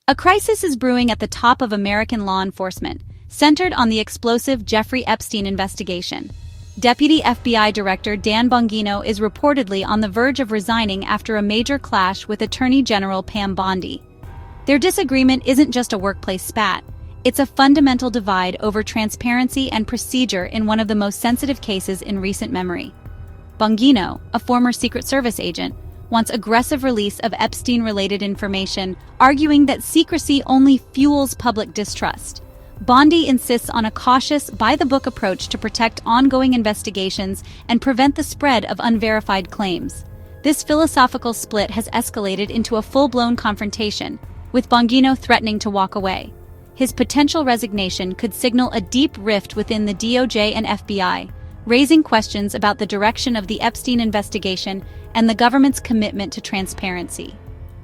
A crisis is brewing at the top of American law enforcement, centered on the explosive Jeffrey Epstein investigation. Deputy FBI Director Dan Bongino is reportedly on the verge of resigning after a major clash with Attorney General Pam Bondi. Their disagreement isn't just a workplace spat, it's a fundamental divide over transparency and procedure in one of the most sensitive cases in recent memory. Bongino, a former Secret Service agent, wants aggressive release of Epstein-related information, arguing that secrecy only fuels public distrust. Bondi insists on a cautious, by-the-book approach to protect ongoing investigations and prevent the spread of unverified claims. This philosophical split has escalated into a full-blown confrontation, with Bongino threatening to walk away. His potential resignation could signal a deep rift within the DOJ and FBI, raising questions about the direction of the Epstein investigation and the government's commitment to transparency.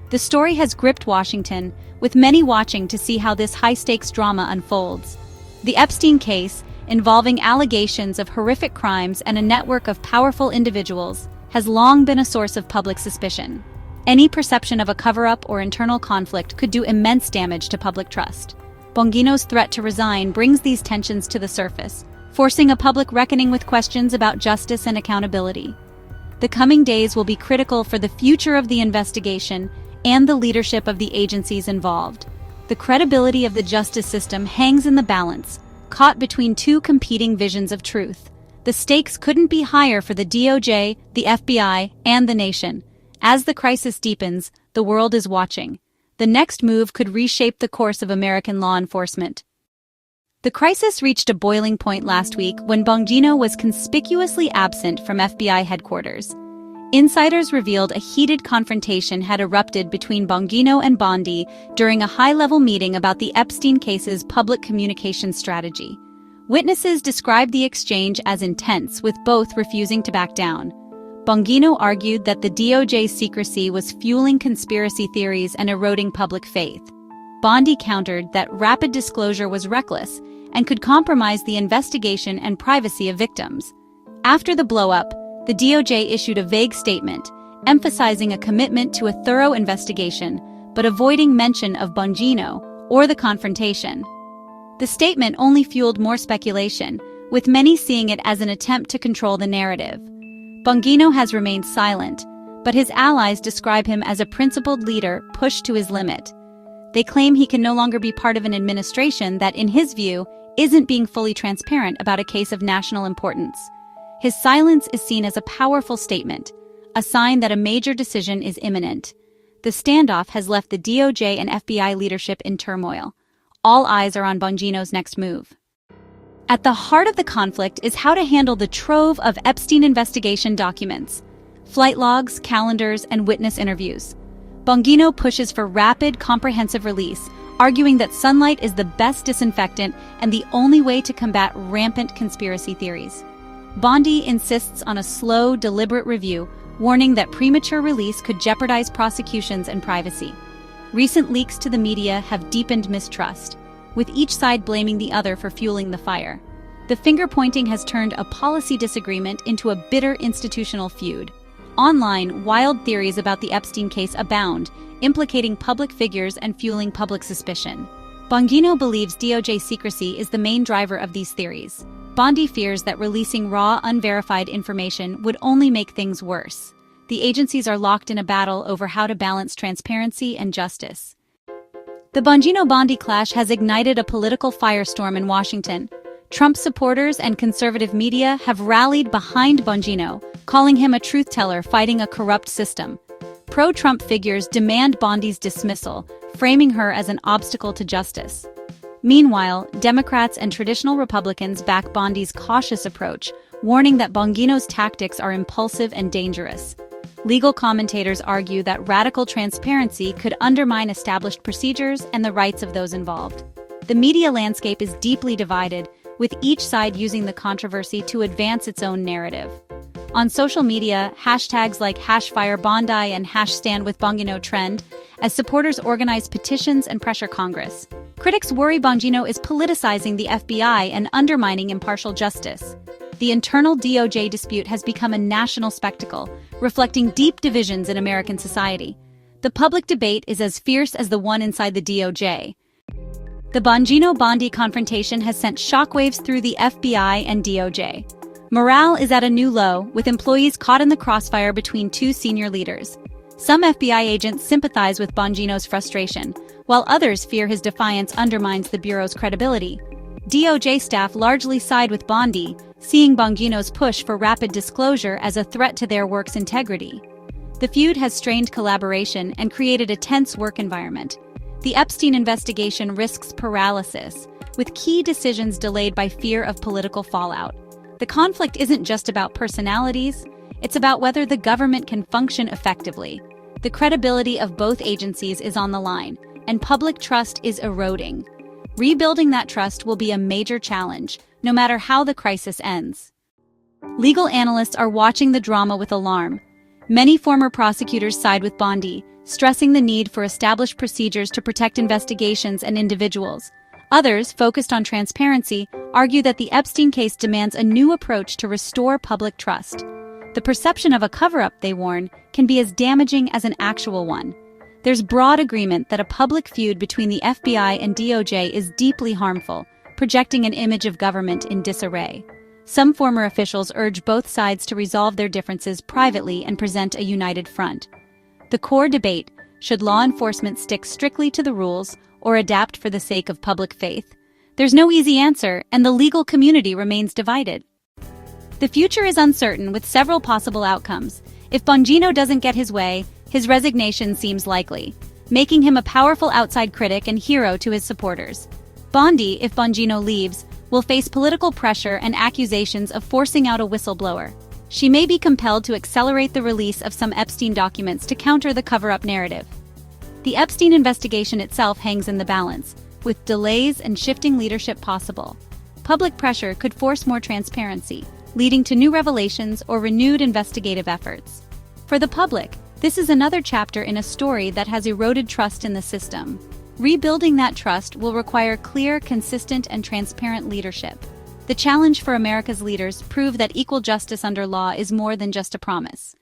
The story has gripped Washington, with many watching to see how this high-stakes drama unfolds. The Epstein case, involving allegations of horrific crimes and a network of powerful individuals, has long been a source of public suspicion. Any perception of a cover-up or internal conflict could do immense damage to public trust. Bongino's threat to resign brings these tensions to the surface, forcing a public reckoning with questions about justice and accountability. The coming days will be critical for the future of the investigation and the leadership of the agencies involved. The credibility of the justice system hangs in the balance, caught between two competing visions of truth. The stakes couldn't be higher for the DOJ, the FBI, and the nation. As the crisis deepens, the world is watching. The next move could reshape the course of American law enforcement. The crisis reached a boiling point last week when Bongino was conspicuously absent from FBI headquarters. Insiders revealed a heated confrontation had erupted between Bongino and Bondi during a high-level meeting about the Epstein case's public communications strategy. Witnesses described the exchange as intense, with both refusing to back down. Bongino argued that the DOJ's secrecy was fueling conspiracy theories and eroding public faith. Bondi countered that rapid disclosure was reckless and could compromise the investigation and privacy of victims. After the blow-up, the DOJ issued a vague statement, emphasizing a commitment to a thorough investigation, but avoiding mention of Bongino or the confrontation. The statement only fueled more speculation, with many seeing it as an attempt to control the narrative. Bongino has remained silent, but his allies describe him as a principled leader pushed to his limit. They claim he can no longer be part of an administration that, in his view, isn't being fully transparent about a case of national importance. His silence is seen as a powerful statement, a sign that a major decision is imminent. The standoff has left the DOJ and FBI leadership in turmoil. All eyes are on Bongino's next move. At the heart of the conflict is how to handle the trove of Epstein investigation documents, flight logs, calendars, and witness interviews. Bongino pushes for rapid, comprehensive release, arguing that sunlight is the best disinfectant and the only way to combat rampant conspiracy theories. Bondi insists on a slow, deliberate review, warning that premature release could jeopardize prosecutions and privacy. Recent leaks to the media have deepened mistrust, with each side blaming the other for fueling the fire. The finger-pointing has turned a policy disagreement into a bitter institutional feud. Online, wild theories about the Epstein case abound, implicating public figures and fueling public suspicion. Bongino believes DOJ secrecy is the main driver of these theories. Bondi fears that releasing raw, unverified information would only make things worse. The agencies are locked in a battle over how to balance transparency and justice. The Bongino-Bondi clash has ignited a political firestorm in Washington. Trump supporters and conservative media have rallied behind Bongino, calling him a truth-teller fighting a corrupt system. Pro-Trump figures demand Bondi's dismissal, framing her as an obstacle to justice. Meanwhile, Democrats and traditional Republicans back Bondi's cautious approach, warning that Bongino's tactics are impulsive and dangerous. Legal commentators argue that radical transparency could undermine established procedures and the rights of those involved. The media landscape is deeply divided, with each side using the controversy to advance its own narrative. On social media, hashtags like #FireBondi and #StandWithBongino trend as supporters organize petitions and pressure Congress. Critics worry Bongino is politicizing the FBI and undermining impartial justice. The internal DOJ dispute has become a national spectacle, reflecting deep divisions in American society. The public debate is as fierce as the one inside the DOJ. The Bongino-Bondi confrontation has sent shockwaves through the FBI and DOJ. Morale is at a new low, with employees caught in the crossfire between two senior leaders. Some FBI agents sympathize with Bongino's frustration, while others fear his defiance undermines the Bureau's credibility. DOJ staff largely side with Bondi, seeing Bongino's push for rapid disclosure as a threat to their work's integrity. The feud has strained collaboration and created a tense work environment. The Epstein investigation risks paralysis, with key decisions delayed by fear of political fallout. The conflict isn't just about personalities, it's about whether the government can function effectively. The credibility of both agencies is on the line, and public trust is eroding. Rebuilding that trust will be a major challenge, no matter how the crisis ends. Legal analysts are watching the drama with alarm. Many former prosecutors side with Bondi, stressing the need for established procedures to protect investigations and individuals. Others, focused on transparency, argue that the Epstein case demands a new approach to restore public trust. The perception of a cover-up, they warn, can be as damaging as an actual one. There's broad agreement that a public feud between the FBI and DOJ is deeply harmful, projecting an image of government in disarray. Some former officials urge both sides to resolve their differences privately and present a united front. The core debate: should law enforcement stick strictly to the rules or adapt for the sake of public faith? There's no easy answer, and the legal community remains divided. The future is uncertain, with several possible outcomes. If Bongino doesn't get his way, his resignation seems likely, making him a powerful outside critic and hero to his supporters. Bondi, if Bongino leaves, will face political pressure and accusations of forcing out a whistleblower. She may be compelled to accelerate the release of some Epstein documents to counter the cover-up narrative. The Epstein investigation itself hangs in the balance, with delays and shifting leadership possible. Public pressure could force more transparency, leading to new revelations or renewed investigative efforts. For the public, this is another chapter in a story that has eroded trust in the system. Rebuilding that trust will require clear, consistent, and transparent leadership. The challenge for America's leaders prove that equal justice under law is more than just a promise.